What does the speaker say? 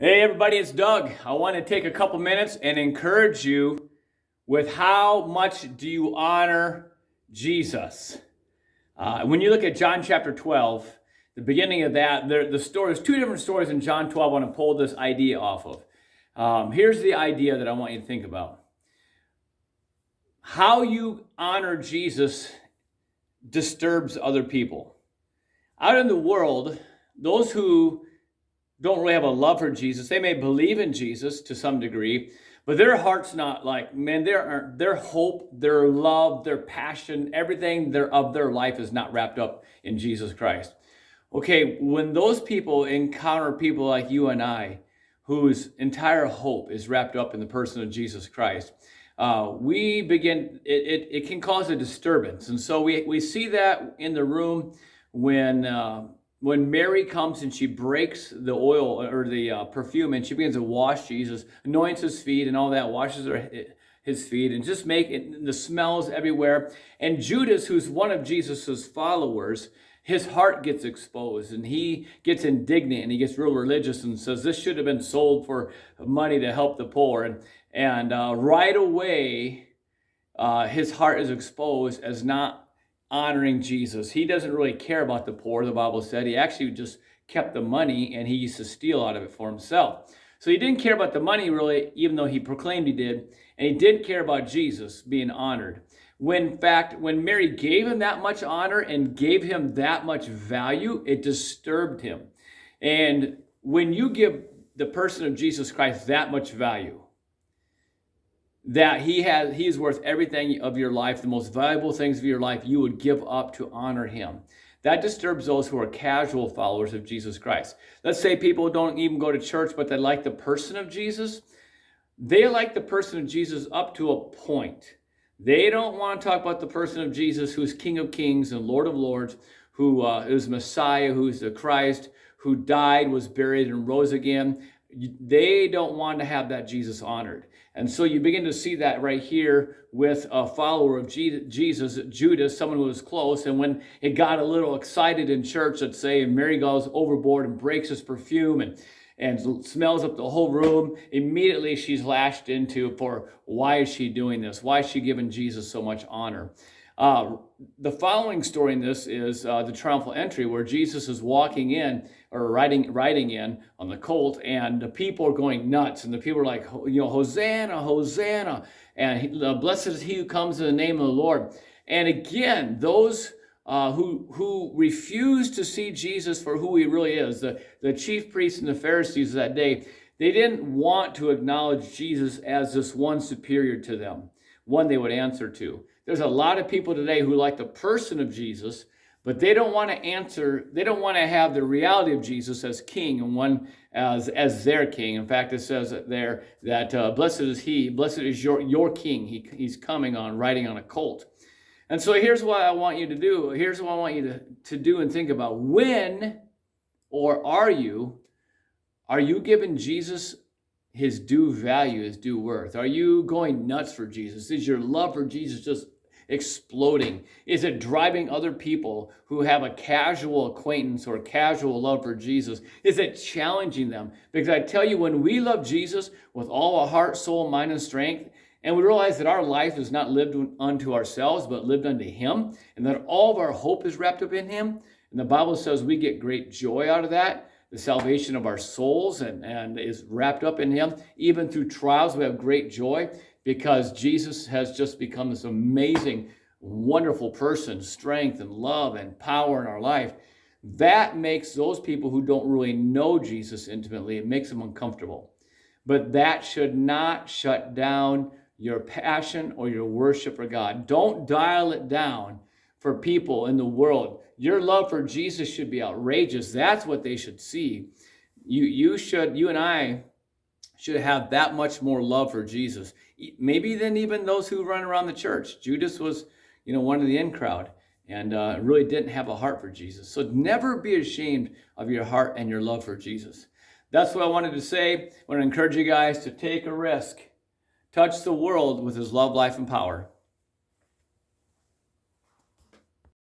Hey everybody, it's Doug. I want to take a couple minutes and encourage you with how much do you honor Jesus. When you look at John chapter 12, the beginning of that, the story, there's two different stories in John 12 I want to pull this idea off of. Here's the idea that I want you to think about. How you honor Jesus disturbs other people. Out in the world, those who don't really have a love for Jesus, they may believe in Jesus to some degree, but their heart's not like, man, their hope, their love, their passion, everything of their life is not wrapped up in Jesus Christ. Okay, when those people encounter people like you and I, whose entire hope is wrapped up in the person of Jesus Christ, we begin, it can cause a disturbance. And so we see that in the room when Mary comes and she breaks the oil or the perfume and she begins to wash Jesus, anoints his feet and all that, washes his feet and just make it, the smells everywhere. And Judas, who's one of Jesus's followers, his heart gets exposed and he gets indignant and he gets real religious and says, this should have been sold for money to help the poor. And right away, his heart is exposed as not honoring Jesus. He doesn't really care about the poor, the Bible said. He actually just kept the money and he used to steal out of it for himself. So he didn't care about the money really, even though he proclaimed he did. And he didn't care about Jesus being honored. When Mary gave him that much honor and gave him that much value, it disturbed him. And when you give the person of Jesus Christ that much value, that he is worth everything of your life, the most valuable things of your life, you would give up to honor him. That disturbs those who are casual followers of Jesus Christ. Let's say people don't even go to church, but they like the person of Jesus. They like the person of Jesus up to a point. They don't want to talk about the person of Jesus, who's King of Kings and Lord of Lords, who is Messiah, who's the Christ, who died, was buried, and rose again. They don't want to have that Jesus honored. And so you begin to see that right here with a follower of Jesus, Judas, someone who was close. And when it got a little excited in church, let's say, and Mary goes overboard and breaks his perfume and smells up the whole room, immediately she's lashed into for why is she doing this? Why is she giving Jesus so much honor? The following story in this is the triumphal entry, where Jesus is walking in or riding in on the colt, and the people are going nuts, and the people are like, Hosanna, Hosanna, and blessed is he who comes in the name of the Lord. And again, those who refused to see Jesus for who he really is, the chief priests and the Pharisees of that day, they didn't want to acknowledge Jesus as this one superior to them, one they would answer to. There's a lot of people today who like the person of Jesus, but they don't want to have the reality of Jesus as king and one as their king. In fact, it says there that blessed is your king. He's coming riding on a colt. And so here's what I want you to do. Here's what I want you to do and think about. When or are you giving Jesus his due value, his due worth? Are you going nuts for Jesus? Is your love for Jesus just exploding? Is it driving other people who have a casual acquaintance or casual love for Jesus? Is it challenging them? Because I tell you, when we love Jesus with all our heart, soul, mind, and strength, and we realize that our life is not lived unto ourselves, but lived unto him, and that all of our hope is wrapped up in him, and the Bible says we get great joy out of that, the salvation of our souls and is wrapped up in him. Even through trials, we have great joy because Jesus has just become this amazing, wonderful person, strength and love and power in our life. That makes those people who don't really know Jesus intimately, it makes them uncomfortable. But that should not shut down your passion or your worship for God. Don't dial it down for people in the world. Your love for Jesus should be outrageous. That's what they should see. You and I should have that much more love for Jesus, maybe than even those who run around the church. Judas was, one of the in crowd and really didn't have a heart for Jesus. So never be ashamed of your heart and your love for Jesus. That's what I wanted to say. I want to encourage you guys to take a risk. Touch the world with his love, life, and power.